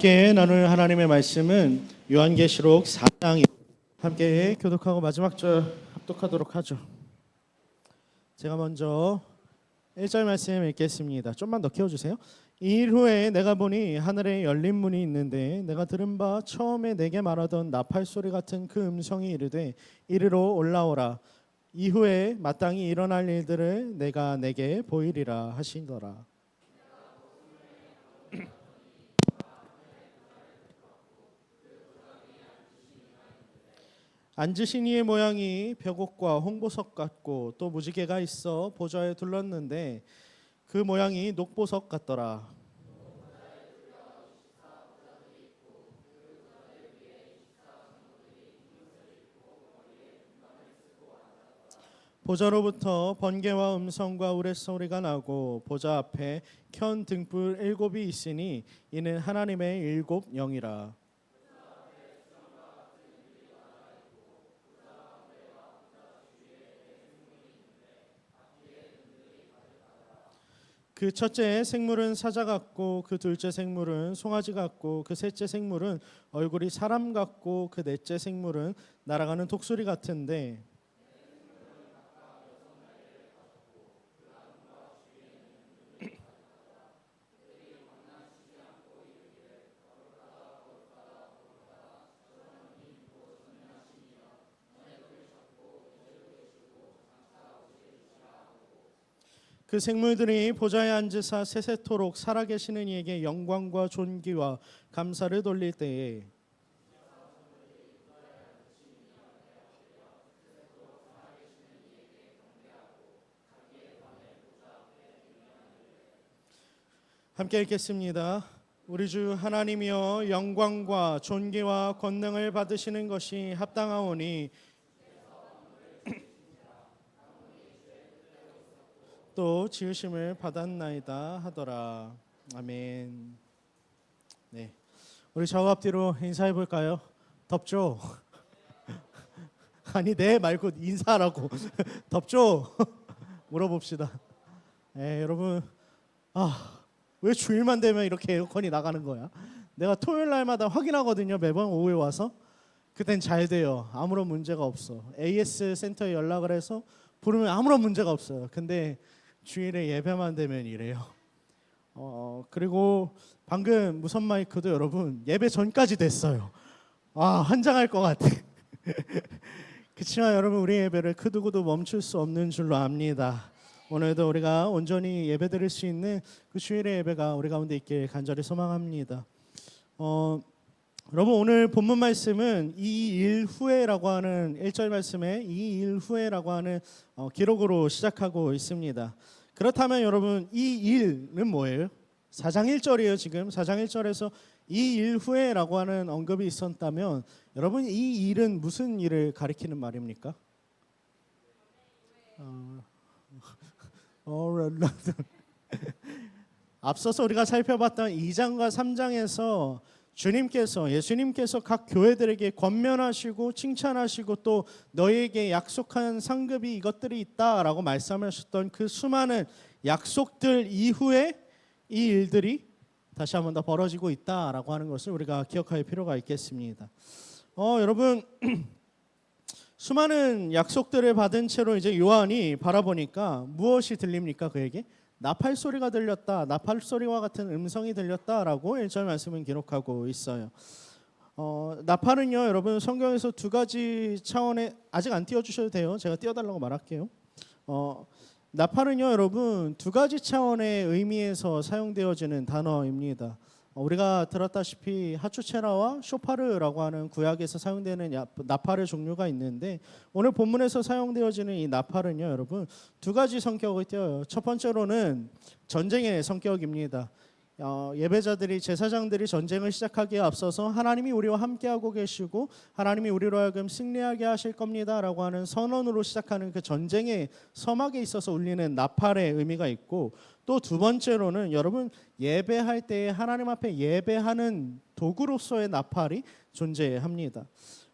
함께 나눌 하나님의 말씀은 요한계시록 4장 함께 교독하고 마지막 절 합독하도록 하죠. 제가 먼저 1절 말씀 읽겠습니다. 좀만 더 키워주세요. 이 일 후에 내가 보니 하늘에 열린 문이 있는데 내가 들은 바 처음에 내게 말하던 나팔 소리 같은 그 음성이 이르되 이리로 올라오라. 이후에 마땅히 일어날 일들을 내가 내게 보이리라 하시더라. 앉으신 이의 모양이 벽옥과 홍보석 같고 또 무지개가 있어 보좌에 둘렀는데 그 모양이 녹보석 같더라. 보좌로부터 번개와 음성과 우레소리가 나고 보좌 앞에 켠 등불 7이 있으니 이는 하나님의 7 영이라. 그 첫째 생물은 사자 같고 그 둘째 생물은 송아지 같고 그 셋째 생물은 얼굴이 사람 같고 그 넷째 생물은 날아가는 독수리 같은데 그 생물들이 보좌에 앉으사 세세토록 살아계시는 이에게 영광과 존귀와 감사를 돌릴 때에 함께 읽겠습니다. 우리 주 하나님이여 영광과 존귀와 권능을 받으시는 것이 합당하오니 또 지으심을 받았나이다 하더라. 아멘. 네, 우리 좌우 앞뒤로 인사해 볼까요? 덥죠? 아니 네 말고 인사하라고. 덥죠? 물어봅시다. 네, 여러분 왜 주일만 되면 이렇게 에어컨이 나가는 거야? 내가 토요일 날마다 확인하거든요. 매번 오후에 와서. 그땐 잘 돼요. 아무런 문제가 없어. AS 센터에 연락을 해서 부르면 아무런 문제가 없어요. 근데 주일에 예배만 되면 이래요. 그리고 방금 무선 마이크도 여러분 예배 전까지 됐어요. 환장할 것 같아. 그렇지만 여러분 우리 예배를 그 누구도 멈출 수 없는 줄로 압니다. 오늘도 우리가 온전히 예배드릴 수 있는 그 주일의 예배가 우리 가운데 있길 간절히 소망합니다. 여러분 오늘 본문 말씀은 이 일 후에라고 하는 1절 말씀에 이 일 후에라고 하는 기록으로 시작하고 있습니다. 그렇다면 여러분 이 일은 뭐예요? 4장 1절이에요. 지금 4장 1절에서 이 일 후에라고 하는 언급이 있었다면 여러분 이 일은 무슨 일을 가리키는 말입니까? 앞서서 우리가 살펴봤던 2장과 3장에서 예수님께서 각 교회들에게 권면하시고 칭찬하시고 또 너희에게 약속한 상급이 이것들이 있다라고 말씀하셨던 그 수많은 약속들 이후에 이 일들이 다시 한번 더 벌어지고 있다라고 하는 것을 우리가 기억할 필요가 있겠습니다. 여러분 수많은 약속들을 받은 채로 이제 요한이 바라보니까 무엇이 들립니까? 그에게 나팔 소리가 들렸다. 나팔 소리와 같은 음성이 들렸다라고 1절 말씀은 기록하고 있어요. 나팔은요, 여러분 성경에서 두 가지 차원의 아직 안 띄워주셔도 돼요. 제가 띄워달라고 말할게요. 나팔은요, 여러분 두 가지 차원의 의미에서 사용되어지는 단어입니다. 우리가 들었다시피 하추체라와 쇼파르라고 하는 구약에서 사용되는 나팔의 종류가 있는데 오늘 본문에서 사용되어지는 이 나팔은요 여러분 두 가지 성격을 띄어요. 첫 번째로는 전쟁의 성격입니다. 예배자들이 제사장들이 전쟁을 시작하기에 앞서서 하나님이 우리와 함께하고 계시고 하나님이 우리로 하여금 승리하게 하실 겁니다라고 하는 선언으로 시작하는 그 전쟁의 서막에 있어서 울리는 나팔의 의미가 있고 또 두 번째로는 여러분 예배할 때 하나님 앞에 예배하는 도구로서의 나팔이 존재합니다.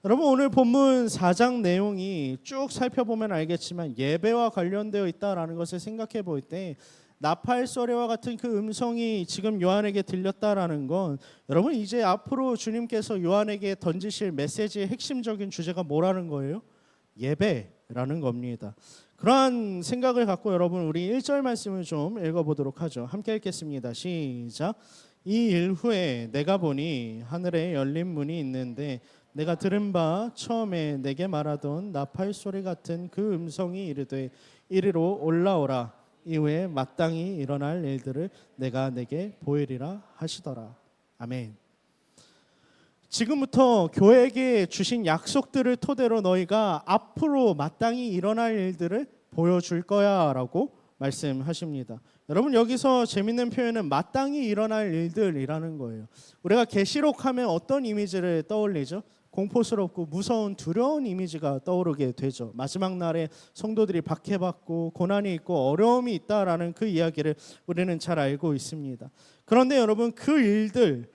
여러분 오늘 본문 4장 내용이 쭉 살펴보면 알겠지만 예배와 관련되어 있다라는 것을 생각해 볼 때 나팔 소리와 같은 그 음성이 지금 요한에게 들렸다라는 건 여러분 이제 앞으로 주님께서 요한에게 던지실 메시지의 핵심적인 주제가 뭐라는 거예요? 예배라는 겁니다. 그러한 생각을 갖고 여러분 우리 1절 말씀을 좀 읽어보도록 하죠. 함께 읽겠습니다. 시작. 이 일 후에 내가 보니 하늘에 열린 문이 있는데 내가 들은 바 처음에 내게 말하던 나팔 소리 같은 그 음성이 이르되 이리로 올라오라. 이후에 마땅히 일어날 일들을 내가 내게 보이리라 하시더라. 아멘. 지금부터 교회에게 주신 약속들을 토대로 너희가 앞으로 마땅히 일어날 일들을 보여줄 거야 라고 말씀하십니다. 여러분 여기서 재밌는 표현은 마땅히 일어날 일들이라는 거예요. 우리가 계시록 하면 어떤 이미지를 떠올리죠? 공포스럽고 무서운 두려운 이미지가 떠오르게 되죠. 마지막 날에 성도들이 박해받고 고난이 있고 어려움이 있다라는 그 이야기를 우리는 잘 알고 있습니다. 그런데 여러분 그 일들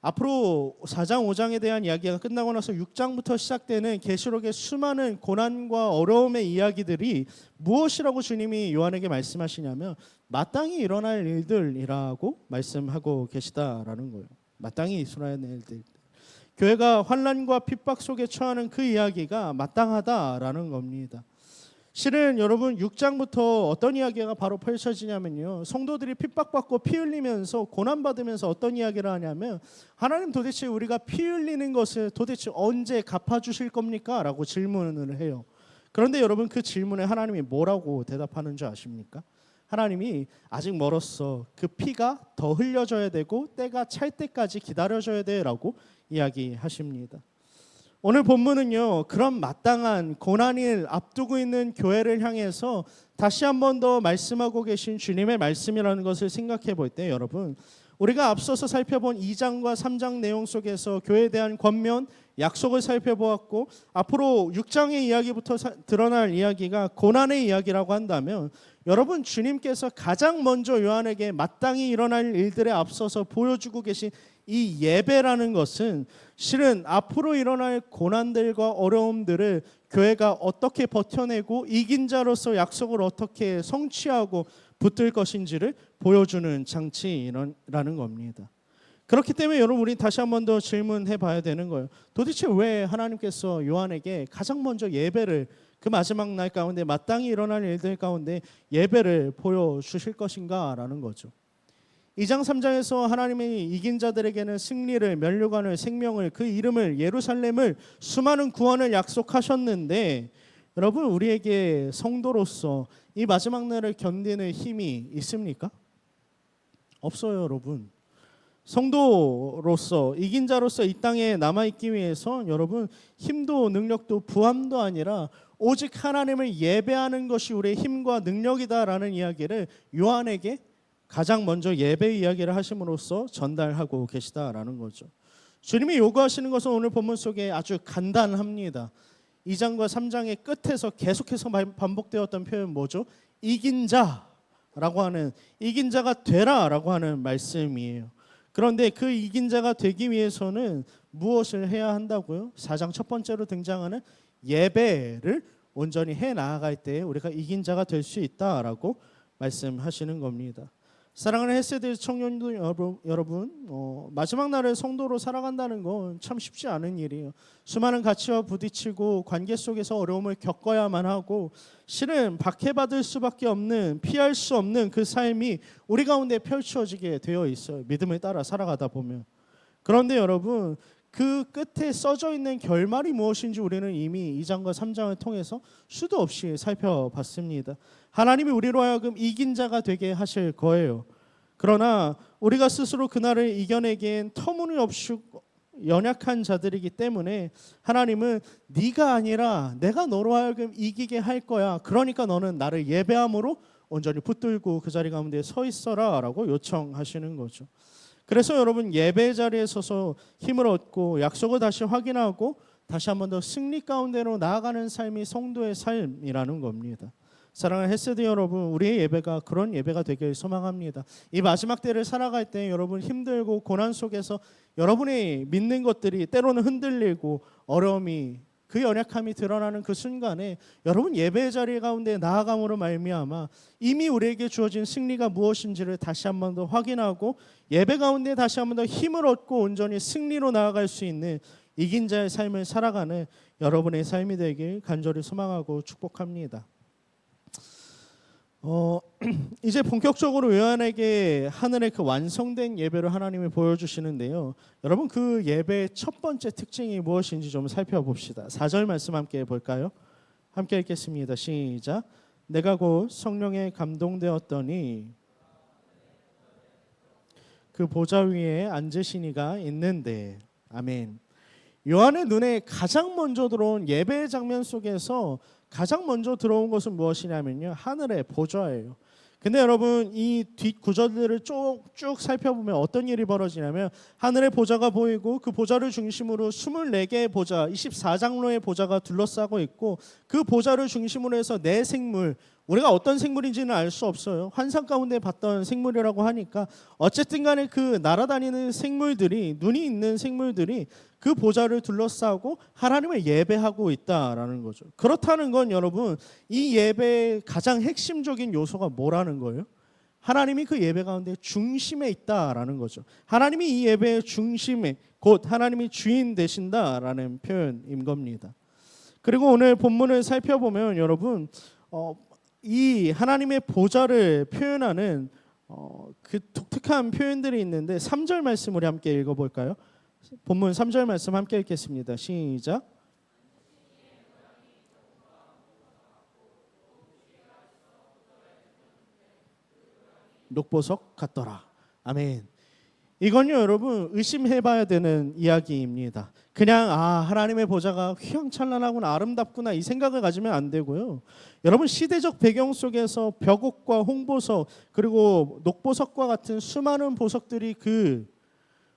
앞으로 4장 5장에 대한 이야기가 끝나고 나서 6장부터 시작되는 계시록의 수많은 고난과 어려움의 이야기들이 무엇이라고 주님이 요한에게 말씀하시냐면 마땅히 일어날 일들이라고 말씀하고 계시다라는 거예요. 마땅히 일어날 일들. 교회가 환난과 핍박 속에 처하는 그 이야기가 마땅하다라는 겁니다. 실은 여러분 6장부터 어떤 이야기가 바로 펼쳐지냐면요. 성도들이 핍박받고 피 흘리면서 고난받으면서 어떤 이야기를 하냐면 하나님 도대체 우리가 피 흘리는 것을 도대체 언제 갚아주실 겁니까? 라고 질문을 해요. 그런데 여러분 그 질문에 하나님이 뭐라고 대답하는 줄 아십니까? 하나님이 아직 멀었어. 그 피가 더 흘려져야 되고 때가 찰 때까지 기다려줘야 돼 라고 이야기하십니다. 오늘 본문은요 그런 마땅한 고난을 앞두고 있는 교회를 향해서 다시 한 번 더 말씀하고 계신 주님의 말씀이라는 것을 생각해 볼 때 여러분 우리가 앞서서 살펴본 2장과 3장 내용 속에서 교회에 대한 권면, 약속을 살펴보았고 앞으로 6장의 이야기부터 드러날 이야기가 고난의 이야기라고 한다면 여러분 주님께서 가장 먼저 요한에게 마땅히 일어날 일들에 앞서서 보여주고 계신 이 예배라는 것은 실은 앞으로 일어날 고난들과 어려움들을 교회가 어떻게 버텨내고 이긴 자로서 약속을 어떻게 성취하고 붙들 것인지를 보여주는 장치라는 겁니다. 그렇기 때문에 여러분 우리 다시 한 번 더 질문해 봐야 되는 거예요. 도대체 왜 하나님께서 요한에게 가장 먼저 예배를 그 마지막 날 가운데 마땅히 일어날 일들 가운데 예배를 보여주실 것인가 라는 거죠. 2장 3장에서 하나님이 이긴 자들에게는 승리를, 면류관을, 생명을, 그 이름을, 예루살렘을, 수많은 구원을 약속하셨는데 여러분 우리에게 성도로서 이 마지막 날을 견디는 힘이 있습니까? 없어요 여러분. 성도로서 이긴 자로서 이 땅에 남아있기 위해서 여러분 힘도 능력도 부함도 아니라 오직 하나님을 예배하는 것이 우리의 힘과 능력이다라는 이야기를 요한에게 가장 먼저 예배 이야기를 하심으로써 전달하고 계시다라는 거죠. 주님이 요구하시는 것은 오늘 본문 속에 아주 간단합니다. 2장과 3장의 끝에서 계속해서 반복되었던 표현 뭐죠? 이긴 자라고 하는 이긴 자가 되라라고 하는 말씀이에요. 그런데 그 이긴 자가 되기 위해서는 무엇을 해야 한다고요? 4장 첫 번째로 등장하는 예배를 온전히 해 나아갈 때 우리가 이긴 자가 될 수 있다라고 말씀하시는 겁니다. 사랑하는 헬세대 청년들 여러분, 마지막 날에 성도로 살아간다는 건 참 쉽지 않은 일이에요. 수많은 가치와 부딪히고 관계 속에서 어려움을 겪어야만 하고 실은 박해받을 수밖에 없는 피할 수 없는 그 삶이 우리 가운데 펼쳐지게 되어 있어요. 믿음을 따라 살아가다 보면. 그런데 여러분 그 끝에 써져 있는 결말이 무엇인지 우리는 이미 2장과 3장을 통해서 수도 없이 살펴봤습니다. 하나님이 우리로 하여금 이긴 자가 되게 하실 거예요. 그러나 우리가 스스로 그날을 이겨내기엔 터무니없이 연약한 자들이기 때문에 하나님은 네가 아니라 내가 너로 하여금 이기게 할 거야. 그러니까 너는 나를 예배함으로 온전히 붙들고 그 자리 가운데 서 있어라 라고 요청하시는 거죠. 그래서 여러분 예배 자리에 서서 힘을 얻고 약속을 다시 확인하고 다시 한 번 더 승리 가운데로 나아가는 삶이 성도의 삶이라는 겁니다. 사랑하는 헬세대 여러분, 우리의 예배가 그런 예배가 되길 소망합니다. 이 마지막 때를 살아갈 때 여러분 힘들고 고난 속에서 여러분이 믿는 것들이 때로는 흔들리고 어려움이 그 연약함이 드러나는 그 순간에 여러분 예배 자리 가운데 나아감으로 말미암아 이미 우리에게 주어진 승리가 무엇인지를 다시 한 번 더 확인하고 예배 가운데 다시 한 번 더 힘을 얻고 온전히 승리로 나아갈 수 있는 이긴 자의 삶을 살아가는 여러분의 삶이 되길 간절히 소망하고 축복합니다. 이제 본격적으로 요한에게 하늘의 그 완성된 예배를 하나님이 보여주시는데요. 여러분 그 예배의 첫 번째 특징이 무엇인지 좀 살펴봅시다. 4절 말씀 함께 볼까요? 함께 읽겠습니다. 시작. 내가 곧 성령에 감동되었더니 그 보좌 위에 앉으신 이가 있는데. 아멘. 요한의 눈에 가장 먼저 들어온 예배의 장면 속에서 가장 먼저 들어온 것은 무엇이냐면요, 하늘의 보좌예요. 근데 여러분 이 뒷 구절들을 쭉 살펴보면 어떤 일이 벌어지냐면 하늘의 보좌가 보이고 그 보좌를 중심으로 24개의 보좌, 24장로의 보좌가 둘러싸고 있고 그 보좌를 중심으로 해서 네 생물, 우리가 어떤 생물인지는 알 수 없어요. 환상 가운데 봤던 생물이라고 하니까 어쨌든 간에 그 날아다니는 생물들이, 눈이 있는 생물들이 그 보좌를 둘러싸고 하나님을 예배하고 있다라는 거죠. 그렇다는 건 여러분 이 예배의 가장 핵심적인 요소가 뭐라는 거예요? 하나님이 그 예배 가운데 중심에 있다라는 거죠. 하나님이 이 예배의 중심에, 곧 하나님이 주인 되신다라는 표현인 겁니다. 그리고 오늘 본문을 살펴보면 여러분 이 하나님의 보좌를 표현하는 그 독특한 표현들이 있는데 3절 말씀 우리 함께 읽어볼까요? 본문 3절 말씀 함께 읽겠습니다. 시작. 녹보석 같더라. 아멘. 이건요 여러분 의심해봐야 되는 이야기입니다. 그냥 하나님의 보좌가 휘황찬란하구나, 아름답구나 이 생각을 가지면 안 되고요. 여러분 시대적 배경 속에서 벽옥과 홍보석 그리고 녹보석과 같은 수많은 보석들이 그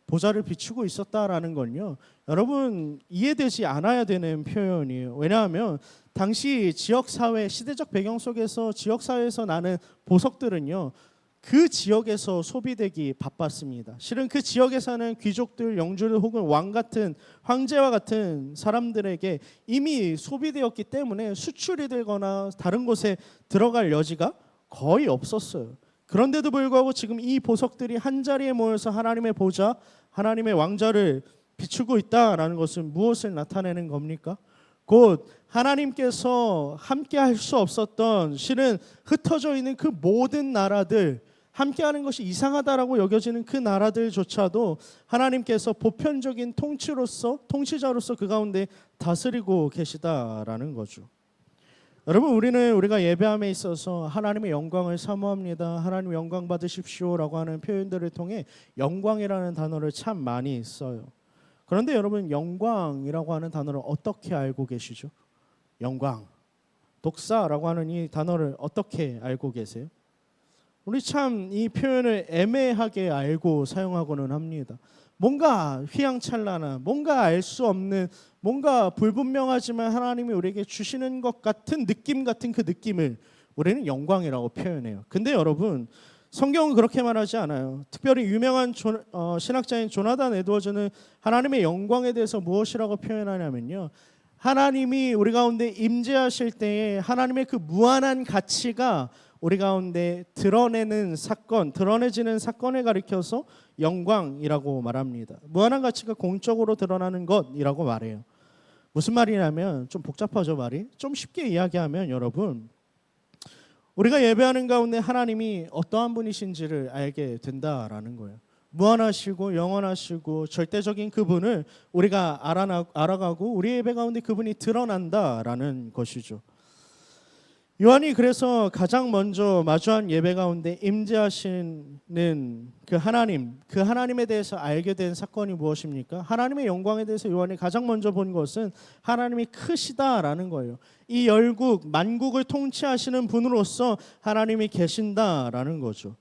보좌를 비추고 있었다라는 건요 여러분 이해되지 않아야 되는 표현이에요. 왜냐하면 당시 지역사회 시대적 배경 속에서 지역사회에서 나는 보석들은요 그 지역에서 소비되기 바빴습니다. 실은 그 지역에 사는 귀족들, 영주들 혹은 왕 같은 황제와 같은 사람들에게 이미 소비되었기 때문에 수출이 되거나 다른 곳에 들어갈 여지가 거의 없었어요. 그런데도 불구하고 지금 이 보석들이 한자리에 모여서 하나님의 보좌, 하나님의 왕좌를 비추고 있다라는 것은 무엇을 나타내는 겁니까? 곧 하나님께서 함께 할 수 없었던, 실은 흩어져 있는 그 모든 나라들, 함께하는 것이 이상하다라고 여겨지는 그 나라들조차도 하나님께서 보편적인 통치자로서 그 가운데 다스리고 계시다라는 거죠. 여러분 우리가 예배함에 있어서 하나님의 영광을 사모합니다. 하나님 영광 받으십시오라고 하는 표현들을 통해 영광이라는 단어를 참 많이 써요. 그런데 여러분 영광이라고 하는 단어를 어떻게 알고 계시죠? 영광, 독사라고 하는 이 단어를 어떻게 알고 계세요? 우리 참 이 표현을 애매하게 알고 사용하고는 합니다. 뭔가 휘황찬란한, 뭔가 알 수 없는, 뭔가 불분명하지만 하나님이 우리에게 주시는 것 같은 느낌 같은 그 느낌을 우리는 영광이라고 표현해요. 근데 여러분 성경은 그렇게 말하지 않아요. 특별히 유명한 신학자인 조나단 에드워즈는 하나님의 영광에 대해서 무엇이라고 표현하냐면요, 하나님이 우리 가운데 임재하실 때에 하나님의 그 무한한 가치가 우리 가운데 드러내지는 사건을 가리켜서 영광이라고 말합니다. 무한한 가치가 공적으로 드러나는 것이라고 말해요. 무슨 말이냐면 좀 복잡하죠 말이. 좀 쉽게 이야기하면 여러분 우리가 예배하는 가운데 하나님이 어떠한 분이신지를 알게 된다라는 거예요. 무한하시고 영원하시고 절대적인 그분을 우리가 알아가고 우리 예배 가운데 그분이 드러난다라는 것이죠. 요한이 그래서 가장 먼저 마주한 예배 가운데 임재하시는 그 하나님에 대해서 알게 된 사건이 무엇입니까? 하나님의 영광에 대해서 요한이 가장 먼저 본 것은 하나님이 크시다라는 거예요. 이 열국, 만국을 통치하시는 분으로서 하나님이 계신다라는 거죠.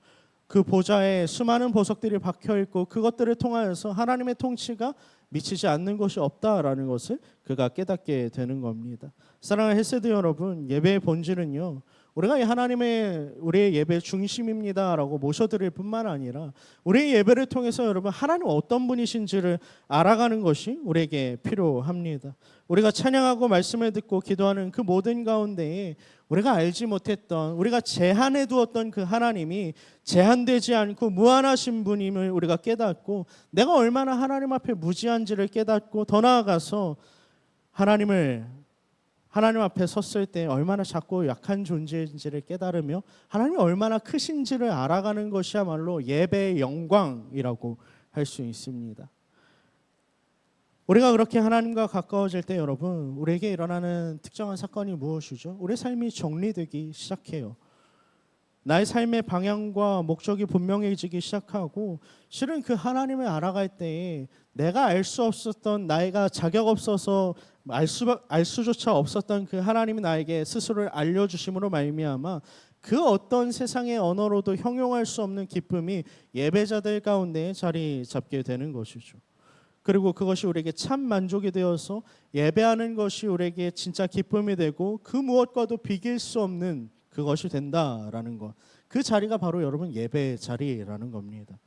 그 보좌에 수많은 보석들이 박혀있고 그것들을 통하여서 하나님의 통치가 미치지 않는 것이 없다라는 것을 그가 깨닫게 되는 겁니다. 사랑하는 헬세드 여러분, 예배의 본질은요 우리가 이 하나님의 우리의 예배 중심입니다라고 모셔드릴 뿐만 아니라 우리의 예배를 통해서 여러분 하나님 어떤 분이신지를 알아가는 것이 우리에게 필요합니다. 우리가 찬양하고 말씀을 듣고 기도하는 그 모든 가운데에 우리가 알지 못했던, 우리가 제한해 두었던 그 하나님이 제한되지 않고 무한하신 분임을 우리가 깨닫고, 내가 얼마나 하나님 앞에 무지한지를 깨닫고, 더 나아가서 하나님 앞에 섰을 때 얼마나 작고 약한 존재인지를 깨달으며 하나님이 얼마나 크신지를 알아가는 것이야말로 예배의 영광이라고 할 수 있습니다. 우리가 그렇게 하나님과 가까워질 때 여러분, 우리에게 일어나는 특정한 사건이 무엇이죠? 우리 삶이 정리되기 시작해요. 나의 삶의 방향과 목적이 분명해지기 시작하고, 실은 그 하나님을 알아갈 때에 내가 알 수 없었던, 나이가 자격 없어서 알 수조차 없었던 그 하나님이 나에게 스스로를 알려주심으로 말미암아 그 어떤 세상의 언어로도 형용할 수 없는 기쁨이 예배자들 가운데 자리 잡게 되는 것이죠. 그리고 그것이 우리에게 참 만족이 되어서 예배하는 것이 우리에게 진짜 기쁨이 되고 그 무엇과도 비길 수 없는 그것이 된다라는 것. 그 자리가 바로 여러분 예배의 자리라는 겁니다.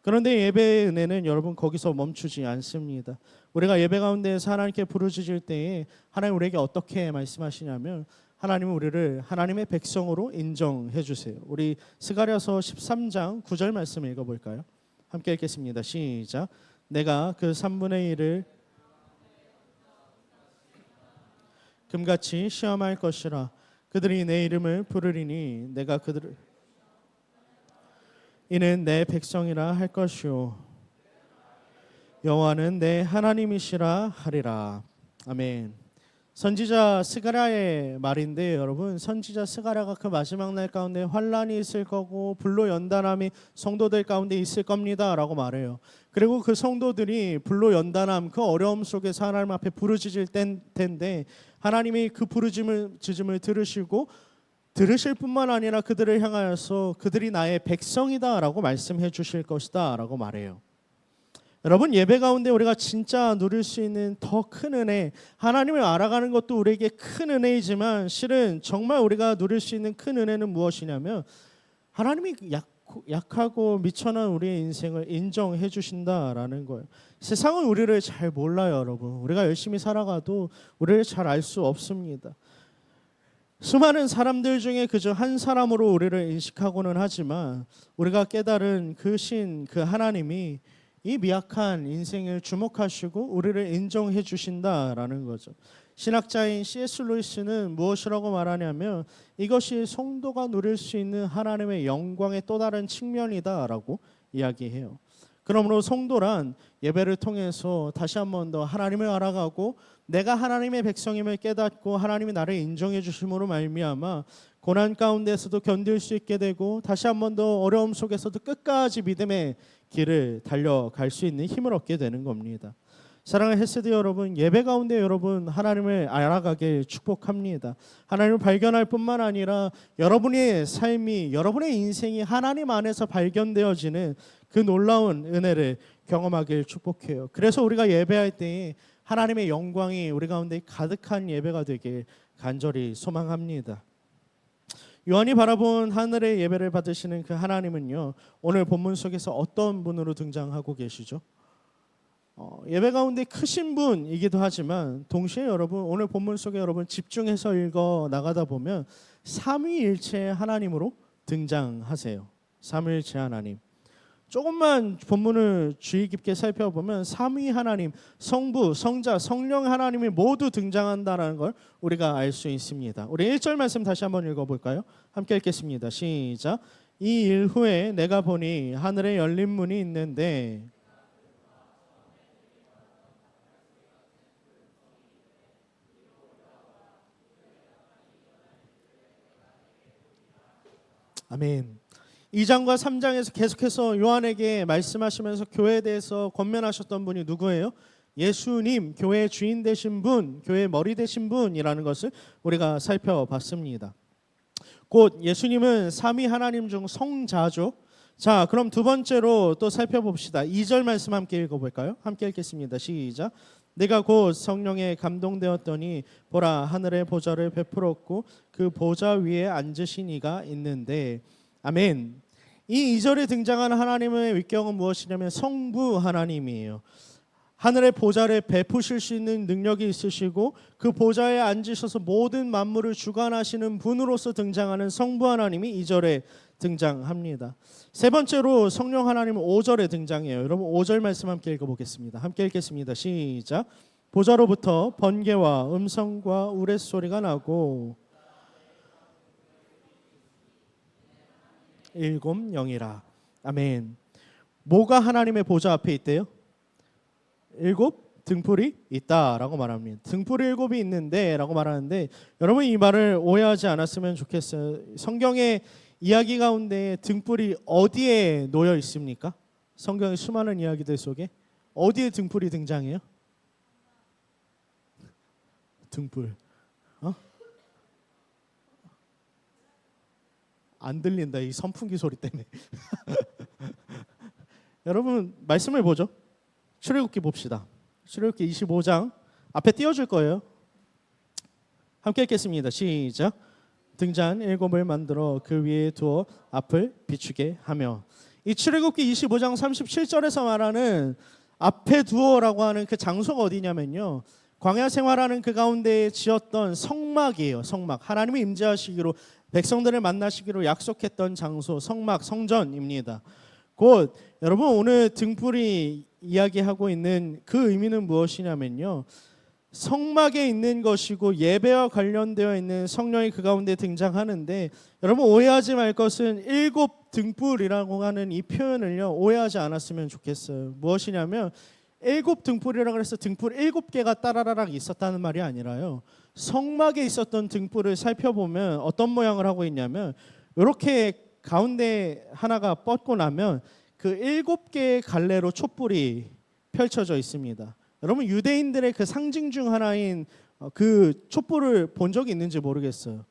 그런데 예배의 은혜는 여러분 거기서 멈추지 않습니다. 우리가 예배 가운데에서 하나님께 부르짖을 때에 하나님 우리에게 어떻게 말씀하시냐면, 하나님은 우리를 하나님의 백성으로 인정해 주세요. 우리 스가랴서 13장 9절 말씀 읽어볼까요? 함께 읽겠습니다. 시작. 내가 그 3분의 1을 금같이 시험할 것이라. 그들이 내 이름을 부르리니 내가 그들을 이는 내 백성이라 할 것이요 여호와는 내 하나님이시라 하리라. 아멘. 선지자 스가랴의 말인데 여러분, 선지자 스가랴가 그 마지막 날 가운데 환란이 있을 거고 불로 연단함이 성도들 가운데 있을 겁니다라고 말해요. 그리고 그 성도들이 불로 연단함, 그 어려움 속에서 하나님 앞에 부르짖을 텐데 하나님이 그 부르짖음을 들으실 뿐만 아니라 그들을 향하여서 그들이 나의 백성이다라고 말씀해 주실 것이다라고 말해요. 여러분, 예배 가운데 우리가 진짜 누릴 수 있는 더 큰 은혜, 하나님을 알아가는 것도 우리에게 큰 은혜이지만 실은 정말 우리가 누릴 수 있는 큰 은혜는 무엇이냐면 하나님이 약하고 미천한 우리의 인생을 인정해 주신다라는 거예요. 세상은 우리를 잘 몰라요, 여러분. 우리가 열심히 살아가도 우리를 잘 알 수 없습니다. 수많은 사람들 중에 그저 한 사람으로 우리를 인식하고는 하지만 우리가 깨달은 그 하나님이 이 미약한 인생을 주목하시고 우리를 인정해 주신다라는 거죠. 신학자인 C.S. 루이스는 무엇이라고 말하냐면 이것이 성도가 누릴 수 있는 하나님의 영광의 또 다른 측면이다라고 이야기해요. 그러므로 성도란 예배를 통해서 다시 한 번 더 하나님을 알아가고 내가 하나님의 백성임을 깨닫고 하나님이 나를 인정해 주심으로 말미암아 고난 가운데서도 견딜 수 있게 되고 다시 한 번 더 어려움 속에서도 끝까지 믿음의 길을 달려갈 수 있는 힘을 얻게 되는 겁니다. 사랑하는 헤세드 여러분, 예배 가운데 여러분 하나님을 알아가길 축복합니다. 하나님을 발견할 뿐만 아니라 여러분의 삶이, 여러분의 인생이 하나님 안에서 발견되어지는 그 놀라운 은혜를 경험하길 축복해요. 그래서 우리가 예배할 때 하나님의 영광이 우리 가운데 가득한 예배가 되길 간절히 소망합니다. 요한이 바라본 하늘의 예배를 받으시는 그 하나님은요, 오늘 본문 속에서 어떤 분으로 등장하고 계시죠? 예배 가운데 크신 분이기도 하지만 동시에 여러분 오늘 본문 속에 여러분 집중해서 읽어 나가다 보면 삼위일체의 하나님으로 등장하세요. 삼위일체 하나님. 조금만 본문을 주의 깊게 살펴보면 삼위 하나님, 성부, 성자, 성령 하나님이 모두 등장한다는 걸 우리가 알 수 있습니다. 우리 1절 말씀 다시 한번 읽어볼까요? 함께 읽겠습니다. 시작. 이 일 후에 내가 보니 하늘에 열린 문이 있는데 아멘. 2장과 3장에서 계속해서 요한에게 말씀하시면서 교회에 대해서 권면하셨던 분이 누구예요? 예수님, 교회의 주인 되신 분, 교회의 머리 되신 분이라는 것을 우리가 살펴봤습니다. 곧 예수님은 삼위 하나님 중 성자죠. 자, 그럼 두 번째로 또 살펴봅시다. 2절 말씀 함께 읽어볼까요? 함께 읽겠습니다. 시작. 내가 곧 성령에 감동되었더니 보라 하늘의 보좌를 베풀었고 그 보좌 위에 앉으신 이가 있는데. 아멘. 이 2절에 등장하는 하나님의 위격은 무엇이냐면 성부 하나님이에요. 하늘의 보좌를 베푸실 수 있는 능력이 있으시고 그 보좌에 앉으셔서 모든 만물을 주관하시는 분으로서 등장하는 성부 하나님이 2절에 등장합니다. 세 번째로 성령 하나님은 5절에 등장해요. 여러분 5절 말씀 함께 읽어보겠습니다. 함께 읽겠습니다. 시작. 보좌로부터 번개와 음성과 우레소리가 나고 일곱 영이라. 아멘. 뭐가 하나님의 보좌 앞에 있대요? 일곱 등불이 있다라고 말합니다. 등불이 일곱이 있는데 라고 말하는데 여러분 이 말을 오해하지 않았으면 좋겠어요. 성경의 이야기 가운데 등불이 어디에 놓여 있습니까? 성경의 수많은 이야기들 속에 어디에 등불이 등장해요? 등불. 안 들린다 이 선풍기 소리 때문에. 여러분 말씀을 보죠. 출애굽기 봅시다. 출애굽기 25장 앞에 띄워줄 거예요. 함께 읽겠습니다. 시작. 등잔 7을 만들어 그 위에 두어 앞을 비추게 하며. 이 출애굽기 25장 37절에서 말하는 앞에 두어라고 하는 그 장소가 어디냐면요, 광야 생활하는 그 가운데 지었던 성막이에요. 성막. 하나님이 임재하시기로 백성들을 만나시기로 약속했던 장소, 성막, 성전입니다. 곧 여러분 오늘 등불이 이야기하고 있는 그 의미는 무엇이냐면요, 성막에 있는 것이고 예배와 관련되어 있는 성령이 그 가운데 등장하는데, 여러분 오해하지 말 것은 일곱 등불이라고 하는 이 표현을요 오해하지 않았으면 좋겠어요. 무엇이냐면 일곱 등불이라고 해서 등불 7개가 따라라락 있었다는 말이 아니라요, 성막에 있었던 등불을 살펴보면 어떤 모양을 하고 있냐면 이렇게 가운데 하나가 뻗고 나면 그 7개의 갈래로 촛불이 펼쳐져 있습니다. 여러분 유대인들의 그 상징 중 하나인 그 촛불을 본 적이 있는지 모르겠어요.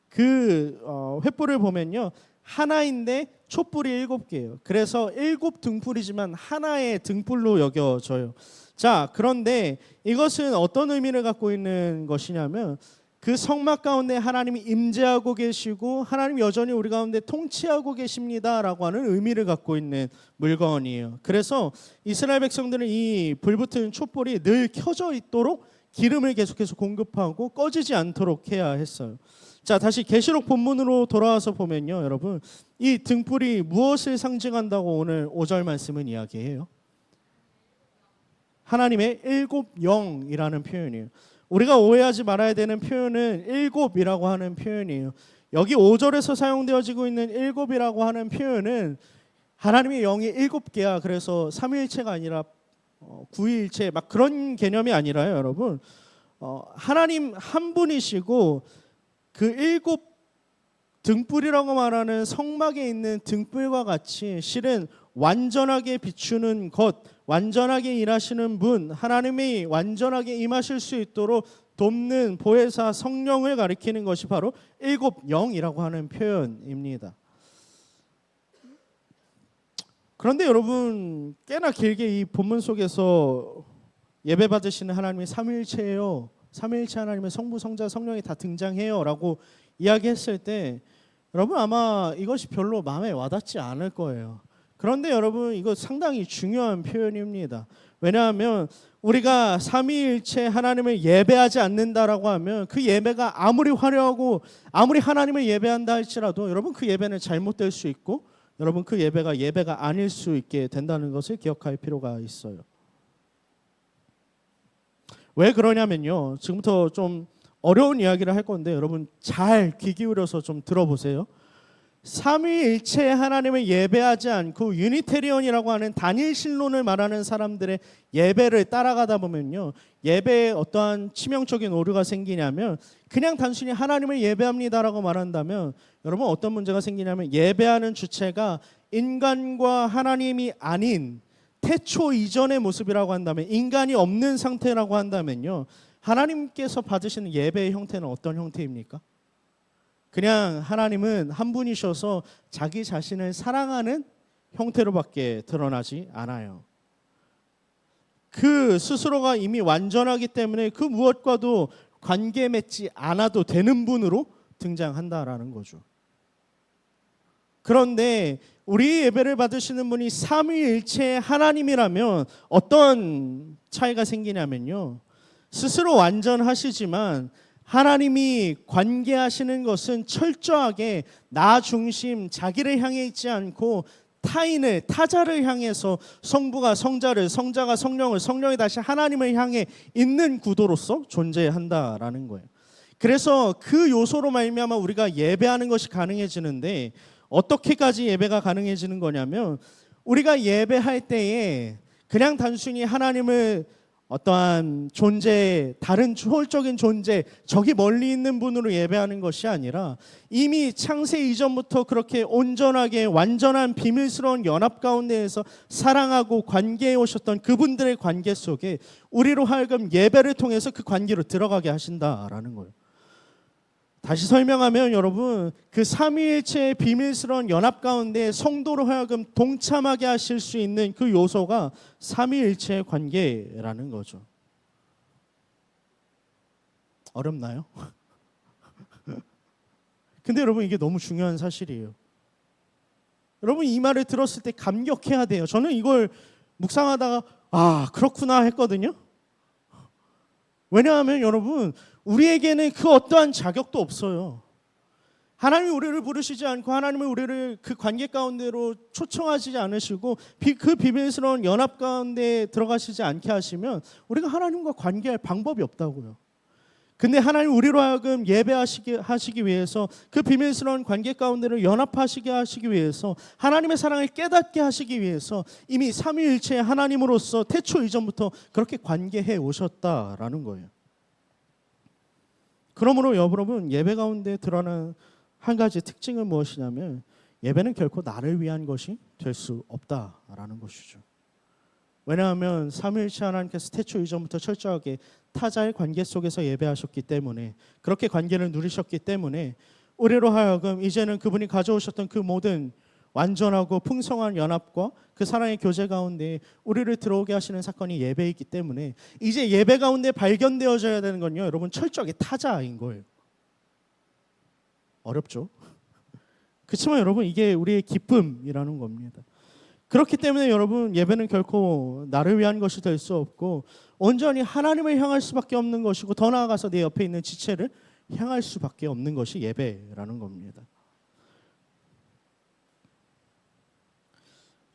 그 횃불을 보면요 하나인데 촛불이 7개예요. 그래서 7등불이지만 하나의 등불로 여겨져요. 자, 그런데 이것은 어떤 의미를 갖고 있는 것이냐면 그 성막 가운데 하나님이 임재하고 계시고 하나님 여전히 우리 가운데 통치하고 계십니다라고 하는 의미를 갖고 있는 물건이에요. 그래서 이스라엘 백성들은 이 불붙은 촛불이 늘 켜져 있도록 기름을 계속해서 공급하고 꺼지지 않도록 해야 했어요. 자, 다시 계시록 본문으로 돌아와서 보면요, 여러분 이 등불이 무엇을 상징한다고 오늘 5절 말씀은 이야기해요? 하나님의 일곱 영이라는 표현이에요. 우리가 오해하지 말아야 되는 표현은 일곱이라고 하는 표현이에요. 여기 5절에서 사용되어지고 있는 일곱이라고 하는 표현은 하나님의 영이 7개야. 그래서 삼위일체가 아니라 구위일체 막 그런 개념이 아니라요, 여러분. 하나님 한 분이시고 그 7 등불이라고 말하는 성막에 있는 등불과 같이 실은 완전하게 비추는 것, 완전하게 일하시는 분, 하나님이 완전하게 임하실 수 있도록 돕는 보혜사 성령을 가리키는 것이 바로 일곱 영이라고 하는 표현입니다. 그런데 여러분 꽤나 길게 이 본문 속에서 예배 받으시는 하나님이 삼위일체예요, 삼위일체 하나님의 성부, 성자, 성령이 다 등장해요 라고 이야기했을 때 여러분 아마 이것이 별로 마음에 와닿지 않을 거예요. 그런데 여러분 이거 상당히 중요한 표현입니다. 왜냐하면 우리가 삼위일체 하나님을 예배하지 않는다라고 하면 그 예배가 아무리 화려하고 아무리 하나님을 예배한다 할지라도 여러분 그 예배는 잘못될 수 있고 여러분 그 예배가 아닐 수 있게 된다는 것을 기억할 필요가 있어요. 왜 그러냐면요, 지금부터 좀 어려운 이야기를 할 건데 여러분 잘 귀 기울여서 좀 들어보세요. 삼위일체 하나님을 예배하지 않고 유니테리언이라고 하는 단일 신론을 말하는 사람들의 예배를 따라가다 보면요, 예배에 어떠한 치명적인 오류가 생기냐면 그냥 단순히 하나님을 예배합니다라고 말한다면 여러분 어떤 문제가 생기냐면 예배하는 주체가 인간과 하나님이 아닌 태초 이전의 모습이라고 한다면, 인간이 없는 상태라고 한다면요, 하나님께서 받으시는 예배의 형태는 어떤 형태입니까? 그냥 하나님은 한 분이셔서 자기 자신을 사랑하는 형태로밖에 드러나지 않아요. 그 스스로가 이미 완전하기 때문에 그 무엇과도 관계 맺지 않아도 되는 분으로 등장한다라는 거죠. 그런데 우리 예배를 받으시는 분이 삼위일체의 하나님이라면 어떤 차이가 생기냐면요, 스스로 완전하시지만 하나님이 관계하시는 것은 철저하게 나 중심, 자기를 향해 있지 않고 타인을, 타자를 향해서 성부가 성자를, 성자가 성령을, 성령이 다시 하나님을 향해 있는 구도로서 존재한다라는 거예요. 그래서 그 요소로 말미암아 우리가 예배하는 것이 가능해지는데, 어떻게까지 예배가 가능해지는 거냐면, 우리가 예배할 때에 그냥 단순히 하나님을 어떠한 존재, 다른 초월적인 존재, 저기 멀리 있는 분으로 예배하는 것이 아니라 이미 창세 이전부터 그렇게 온전하게 완전한 비밀스러운 연합 가운데에서 사랑하고 관계해 오셨던 그분들의 관계 속에 우리로 하여금 예배를 통해서 그 관계로 들어가게 하신다라는 거예요. 다시 설명하면 여러분, 그 삼위일체의 비밀스러운 연합 가운데 성도로 하여금 동참하게 하실 수 있는 그 요소가 삼위일체의 관계라는 거죠. 어렵나요? 근데 여러분, 이게 너무 중요한 사실이에요. 여러분, 이 말을 들었을 때 감격해야 돼요. 저는 이걸 묵상하다가 아, 그렇구나 했거든요. 왜냐하면 여러분, 우리에게는 그 어떠한 자격도 없어요. 하나님이 우리를 부르시지 않고 하나님이 우리를 그 관계 가운데로 초청하시지 않으시고 그 비밀스러운 연합 가운데 들어가시지 않게 하시면 우리가 하나님과 관계할 방법이 없다고요. 근데 하나님 우리로 하여금 예배하시기 위해서 그 비밀스러운 관계 가운데를 연합하시게 하시기 위해서 하나님의 사랑을 깨닫게 하시기 위해서 이미 삼위일체의 하나님으로서 태초 이전부터 그렇게 관계해 오셨다라는 거예요. 그러므로 여러분, 예배 가운데 드러나는 한 가지 특징은 무엇이냐면 예배는 결코 나를 위한 것이 될 수 없다라는 것이죠. 왜냐하면 삼위일체 하나님께서 태초 이전부터 철저하게 타자의 관계 속에서 예배하셨기 때문에, 그렇게 관계를 누리셨기 때문에 우리로 하여금 이제는 그분이 가져오셨던 그 모든 완전하고 풍성한 연합과 그 사랑의 교제 가운데 우리를 들어오게 하시는 사건이 예배이기 때문에 이제 예배 가운데 발견되어져야 되는 건요, 여러분, 철저하게 타자인 거예요. 어렵죠? 그렇지만 여러분, 이게 우리의 기쁨이라는 겁니다. 그렇기 때문에 여러분, 예배는 결코 나를 위한 것이 될 수 없고 온전히 하나님을 향할 수밖에 없는 것이고, 더 나아가서 내 옆에 있는 지체를 향할 수밖에 없는 것이 예배라는 겁니다.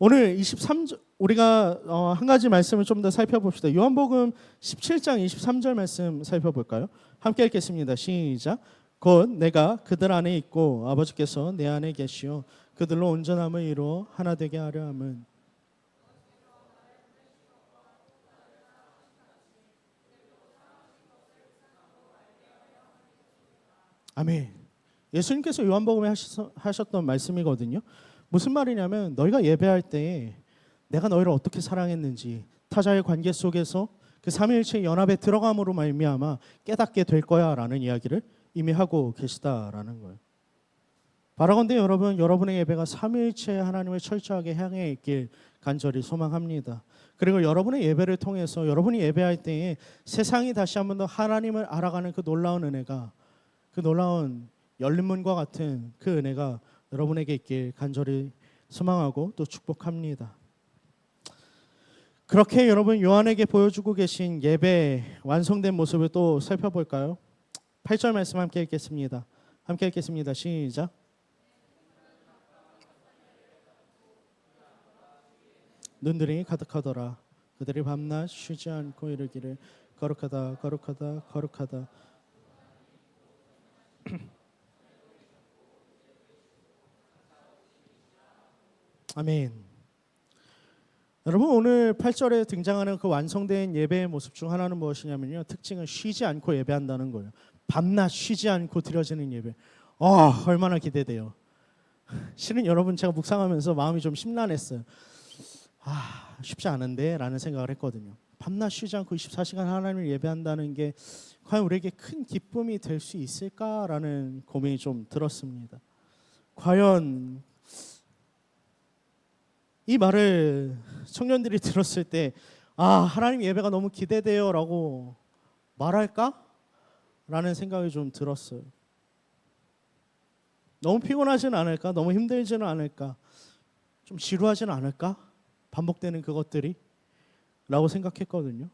오늘 23절 우리가 한 가지 말씀을 좀 더 살펴봅시다. 요한복음 17장 23절 말씀 살펴볼까요? 함께 읽겠습니다. 시작. 곧 내가 그들 안에 있고 아버지께서 내 안에 계시오 그들로 온전함을 이루어 하나 되게 하려 함은. 아멘. 예수님께서 요한복음에 하셨던 말씀이거든요. 무슨 말이냐면, 너희가 예배할 때 내가 너희를 어떻게 사랑했는지 타자의 관계 속에서 그 삼위일체의 연합에 들어감으로 말미암아 깨닫게 될 거야라는 이야기를 이미 하고 계시다라는 거예요. 바라건대 여러분, 여러분의 예배가 삼위일체의 하나님을 철저하게 향해 있길 간절히 소망합니다. 그리고 여러분의 예배를 통해서 여러분이 예배할 때에 세상이 다시 한 번 더 하나님을 알아가는 그 놀라운 은혜가, 그 놀라운 열린 문과 같은 그 은혜가 여러분에게 있길 간절히 소망하고 또 축복합니다. 그렇게 여러분, 요한에게 보여주고 계신 예배 완성된 모습을 또 살펴볼까요? 8절 말씀 함께 읽겠습니다. 함께 읽겠습니다. 시작. 눈들이 가득하더라. 그들이 밤낮 쉬지 않고 이르기를 거룩하다 거룩하다 거룩하다. 아멘. 여러분, 오늘 8절에 등장하는 그 완성된 예배의 모습 중 하나는 무엇이냐면요, 특징은 쉬지 않고 예배한다는 거예요. 밤낮 쉬지 않고 드려지는 예배. 얼마나 기대돼요. 실은 여러분, 제가 묵상하면서 마음이 좀 심란했어요. 쉽지 않은데 라는 생각을 했거든요. 밤낮 쉬지 않고 24시간 하나님을 예배한다는 게 과연 우리에게 큰 기쁨이 될 수 있을까라는 고민이 좀 들었습니다. 과연 이 말을 청년들이 들었을 때 하나님 예배가 너무 기대돼요라고 말할까? 라는 생각이 좀 들었어요. 너무 피곤하지는 않을까? 너무 힘들지는 않을까? 좀 지루하지는 않을까? 반복되는 그것들이? 라고 생각했거든요.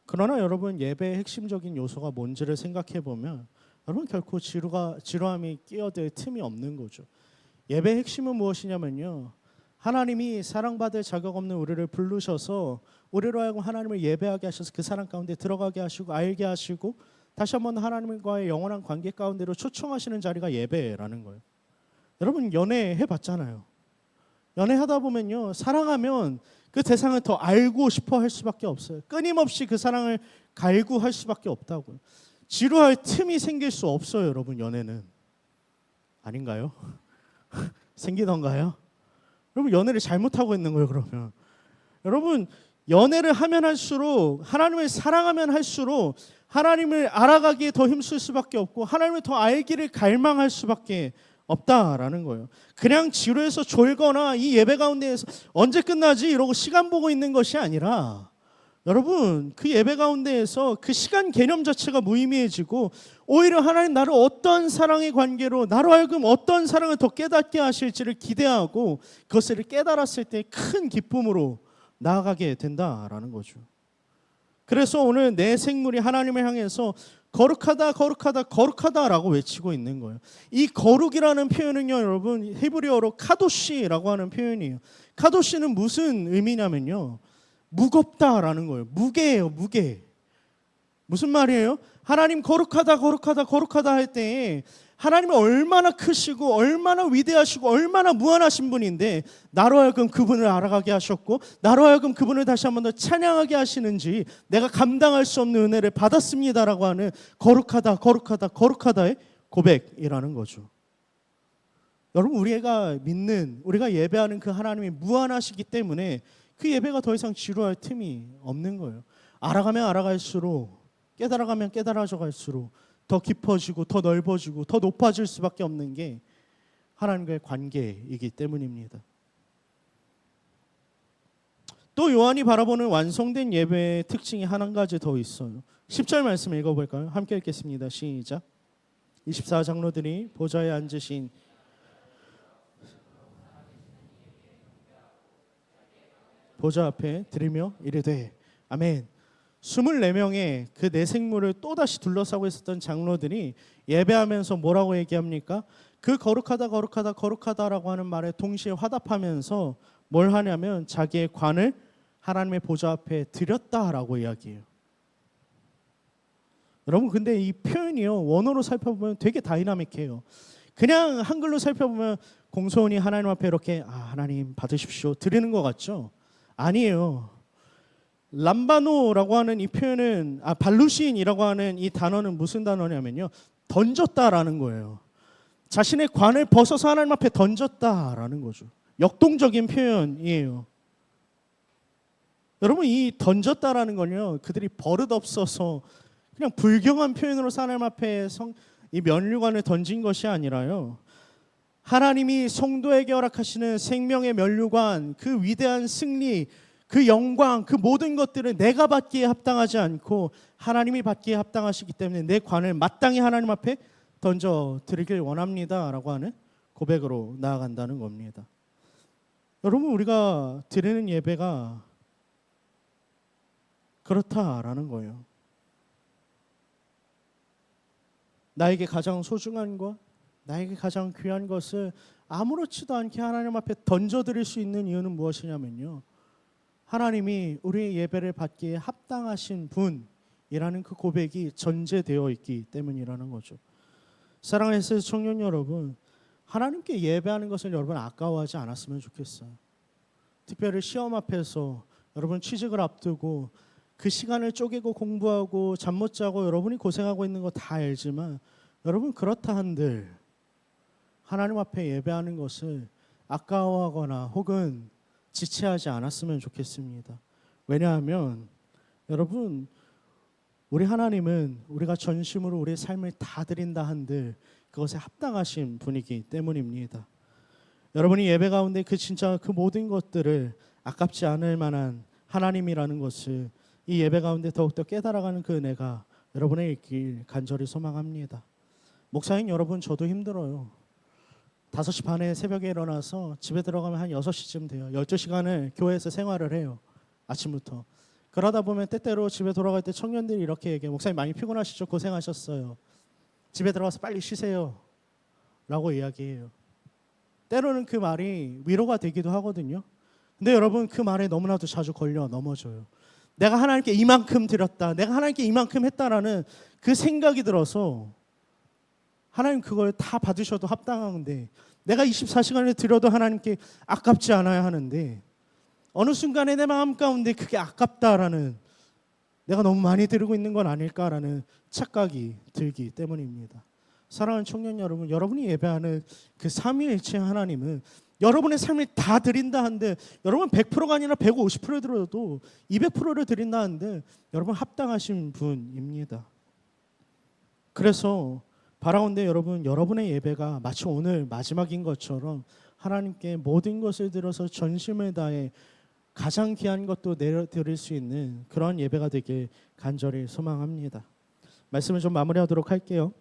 그러나 여러분, 예배의 핵심적인 요소가 뭔지를 생각해 보면 여러분 결코 지루함이 끼어들 틈이 없는 거죠. 예배의 핵심은 무엇이냐면요, 하나님이 사랑받을 자격 없는 우리를 부르셔서 우리로 하여금 하나님을 예배하게 하셔서 그 사랑 가운데 들어가게 하시고 알게 하시고 다시 한번 하나님과의 영원한 관계 가운데로 초청하시는 자리가 예배라는 거예요. 여러분, 연애해 봤잖아요. 연애하다 보면요, 사랑하면 그 대상을 더 알고 싶어 할 수밖에 없어요. 끊임없이 그 사랑을 갈구할 수밖에 없다고요. 지루할 틈이 생길 수 없어요, 여러분. 연애는 아닌가요? 생기던가요? 여러분, 연애를 잘못하고 있는 거예요, 그러면. 여러분, 연애를 하면 할수록, 하나님을 사랑하면 할수록 하나님을 알아가기에 더 힘쓸 수밖에 없고 하나님을 더 알기를 갈망할 수밖에 없다라는 거예요. 그냥 지루해서 졸거나 이 예배 가운데에서 언제 끝나지 이러고 시간 보고 있는 것이 아니라, 여러분, 그 예배 가운데에서 그 시간 개념 자체가 무의미해지고 오히려 하나님 나를 어떤 사랑의 관계로 나로 하여금 어떤 사랑을 더 깨닫게 하실지를 기대하고 그것을 깨달았을 때 큰 기쁨으로 나아가게 된다라는 거죠. 그래서 오늘 내 생물이 하나님을 향해서 거룩하다 거룩하다 거룩하다라고 외치고 있는 거예요. 이 거룩이라는 표현은요, 여러분, 히브리어로 카도시라고 하는 표현이에요. 카도시는 무슨 의미냐면요, 무겁다라는 거예요. 무게예요, 무게. 무슨 말이에요? 하나님 거룩하다 거룩하다 거룩하다 할 때 하나님은 얼마나 크시고 얼마나 위대하시고 얼마나 무한하신 분인데 나로 하여금 그분을 알아가게 하셨고 나로 하여금 그분을 다시 한 번 더 찬양하게 하시는지 내가 감당할 수 없는 은혜를 받았습니다라고 하는 거룩하다 거룩하다 거룩하다의 고백이라는 거죠. 여러분, 우리가 믿는, 우리가 예배하는 그 하나님이 무한하시기 때문에 그 예배가 더 이상 지루할 틈이 없는 거예요. 알아가면 알아갈수록, 깨달아가면 깨달아져 갈수록 더 깊어지고 더 넓어지고 더 높아질 수밖에 없는 게 하나님과의 관계이기 때문입니다. 또 요한이 바라보는 완성된 예배의 특징이 한 가지 더 있어요. 10절 말씀 읽어볼까요? 함께 읽겠습니다. 시작. 24장로들이 보좌에 앉으신 보좌 앞에 드리며 이르되 아멘. 24명의 그 내생물을 또다시 둘러싸고 있었던 장로들이 예배하면서 뭐라고 얘기합니까? 그 거룩하다 거룩하다 거룩하다라고 하는 말에 동시에 화답하면서 뭘 하냐면 자기의 관을 하나님의 보좌 앞에 드렸다라고 이야기해요. 여러분, 근데 이 표현이요, 원어로 살펴보면 되게 다이나믹해요. 그냥 한글로 살펴보면 공손히 하나님 앞에 이렇게 하나님 받으십시오 드리는 것 같죠? 아니에요. 람바노라고 하는 이 표현은 발루신이라고 하는 이 단어는 무슨 단어냐면요, 던졌다라는 거예요. 자신의 관을 벗어서 하나님 앞에 던졌다라는 거죠. 역동적인 표현이에요. 여러분, 이 던졌다라는 건요, 그들이 버릇없어서 그냥 불경한 표현으로 하나님 앞에 이 면류관을 던진 것이 아니라요, 하나님이 성도에게 허락하시는 생명의 면류관, 그 위대한 승리, 그 영광, 그 모든 것들을 내가 받기에 합당하지 않고 하나님이 받기에 합당하시기 때문에 내 관을 마땅히 하나님 앞에 던져 드리길 원합니다라고 하는 고백으로 나아간다는 겁니다. 여러분, 우리가 드리는 예배가 그렇다라는 거예요. 나에게 가장 소중한 것, 나에게 가장 귀한 것을 아무렇지도 않게 하나님 앞에 던져드릴 수 있는 이유는 무엇이냐면요, 하나님이 우리의 예배를 받기에 합당하신 분이라는 그 고백이 전제되어 있기 때문이라는 거죠. 사랑하는 청년 여러분, 하나님께 예배하는 것을 여러분 아까워하지 않았으면 좋겠어요. 특별히 시험 앞에서 여러분 취직을 앞두고 그 시간을 쪼개고 공부하고 잠 못 자고 여러분이 고생하고 있는 거 다 알지만, 여러분, 그렇다 한들 하나님 앞에 예배하는 것을 아까워하거나 혹은 지체하지 않았으면 좋겠습니다. 왜냐하면 여러분, 우리 하나님은 우리가 전심으로 우리의 삶을 다 드린다 한들 그것에 합당하신 분이기 때문입니다. 여러분이 예배 가운데 그 진짜 그 모든 것들을 아깝지 않을 만한 하나님이라는 것을 이 예배 가운데 더욱더 깨달아가는 그 은혜가 여러분의 있길 간절히 소망합니다. 목사님 여러분, 저도 힘들어요. 5시 반에 새벽에 일어나서 집에 들어가면 한 6시쯤 돼요. 12시간을 교회에서 생활을 해요. 아침부터. 그러다 보면 때때로 집에 돌아갈 때 청년들이 이렇게 얘기해요. 목사님 많이 피곤하시죠? 고생하셨어요. 집에 들어가서 빨리 쉬세요. 라고 이야기해요. 때로는 그 말이 위로가 되기도 하거든요. 근데 여러분, 그 말에 너무나도 자주 걸려 넘어져요. 내가 하나님께 이만큼 드렸다, 내가 하나님께 이만큼 했다라는 그 생각이 들어서 하나님 그걸 다 받으셔도 합당한데 내가 24시간을 드려도 하나님께 아깝지 않아야 하는데 어느 순간에 내 마음 가운데 그게 아깝다라는, 내가 너무 많이 드리고 있는 건 아닐까라는 착각이 들기 때문입니다. 사랑하는 청년 여러분, 여러분이 예배하는 그 삼위일체 하나님은 여러분의 삶을 다 드린다 한데, 여러분 100%가 아니라 150% 드려도 200%를 드린다 한데 여러분 합당하신 분입니다. 그래서 바라온데 여러분, 여러분의 예배가 마치 오늘 마지막인 것처럼 하나님께 모든 것을 들어서 전심을 다해 가장 귀한 것도 내려드릴 수 있는 그런 예배가 되길 간절히 소망합니다. 말씀을 좀 마무리하도록 할게요.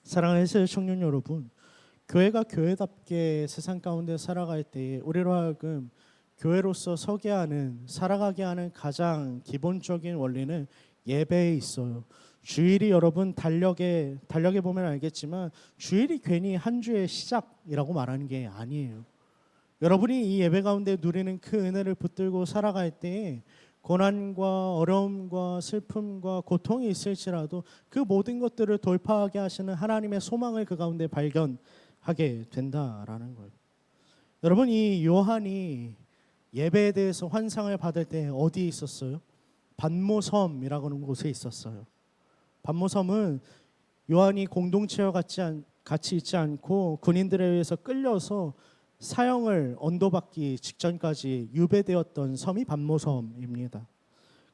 사랑하는 새 청년 여러분, 교회가 교회답게 세상 가운데 살아갈 때 우리로 하여금 교회로서 서게 하는, 살아가게 하는 가장 기본적인 원리는 예배에 있어요. 주일이 여러분 달력에 보면 알겠지만 주일이 괜히 한 주의 시작이라고 말하는 게 아니에요. 여러분이 이 예배 가운데 누리는 그 은혜를 붙들고 살아갈 때 고난과 어려움과 슬픔과 고통이 있을지라도 그 모든 것들을 돌파하게 하시는 하나님의 소망을 그 가운데 발견하게 된다라는 거예요. 여러분, 이 요한이 예배에 대해서 환상을 받을 때 어디에 있었어요? 반모섬이라고 하는 곳에 있었어요. 반모섬은 요한이 공동체와 같이 있지 않고 군인들에 의해서 끌려서 사형을 언도받기 직전까지 유배되었던 섬이 반모섬입니다.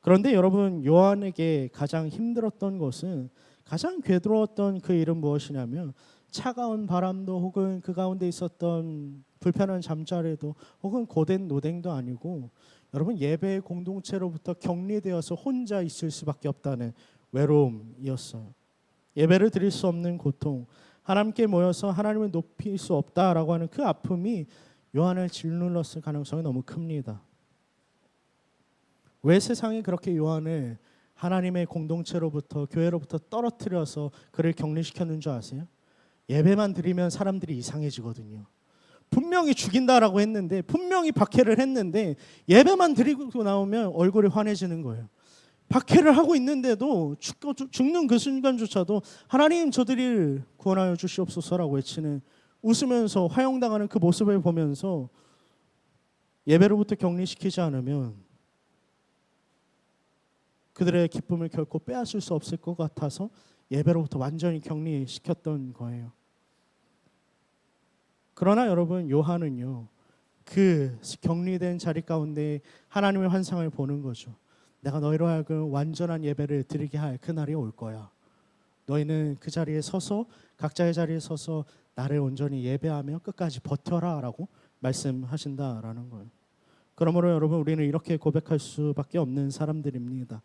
그런데 여러분, 요한에게 가장 힘들었던 것은, 가장 괴로웠던 그 일은 무엇이냐면 차가운 바람도 혹은 그 가운데 있었던 불편한 잠자리도 혹은 고된 노댕도 아니고 여러분, 예배의 공동체로부터 격리되어서 혼자 있을 수밖에 없다는 외로움이었어요. 예배를 드릴 수 없는 고통, 하나님께 모여서 하나님을 높일 수 없다라고 하는 그 아픔이 요한을 짓눌렀을 가능성이 너무 큽니다. 왜 세상이 그렇게 요한을 하나님의 공동체로부터, 교회로부터 떨어뜨려서 그를 격리시켰는 줄 아세요? 예배만 드리면 사람들이 이상해지거든요. 분명히 죽인다라고 했는데, 분명히 박해를 했는데 예배만 드리고 나오면 얼굴이 환해지는 거예요. 박해를 하고 있는데도 죽는 그 순간조차도 하나님, 저들을 구원하여 주시옵소서라고 외치는, 웃으면서 화형당하는 그 모습을 보면서 예배로부터 격리시키지 않으면 그들의 기쁨을 결코 빼앗을 수 없을 것 같아서 예배로부터 완전히 격리시켰던 거예요. 그러나 여러분, 요한은요, 그 격리된 자리 가운데 하나님의 환상을 보는 거죠. 내가 너희로 하여금 완전한 예배를 드리게 할 그날이 올 거야. 너희는 그 자리에 서서, 각자의 자리에 서서 나를 온전히 예배하며 끝까지 버텨라 라고 말씀하신다라는 거예요. 그러므로 여러분, 우리는 이렇게 고백할 수밖에 없는 사람들입니다.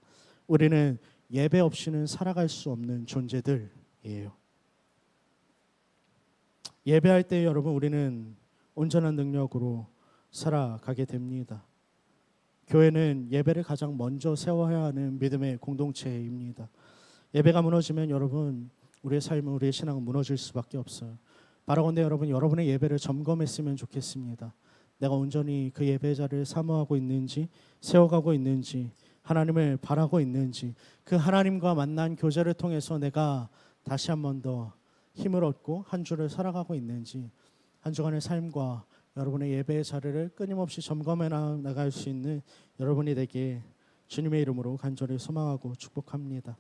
우리는 예배 없이는 살아갈 수 없는 존재들이에요. 예배할 때 여러분, 우리는 온전한 능력으로 살아가게 됩니다. 교회는 예배를 가장 먼저 세워야 하는 믿음의 공동체입니다. 예배가 무너지면 여러분, 우리의 삶은, 우리의 신앙은 무너질 수밖에 없어요. 바라건대 여러분, 여러분의 예배를 점검했으면 좋겠습니다. 내가 온전히 그 예배 자리를 사모하고 있는지, 세워가고 있는지, 하나님을 바라고 있는지, 그 하나님과 만난 교제를 통해서 내가 다시 한 번 더 힘을 얻고 한 주를 살아가고 있는지, 한 주간의 삶과 여러분의 예배의 자리를 끊임없이 점검해 나갈 수 있는 여러분이 되게 주님의 이름으로 간절히 소망하고 축복합니다.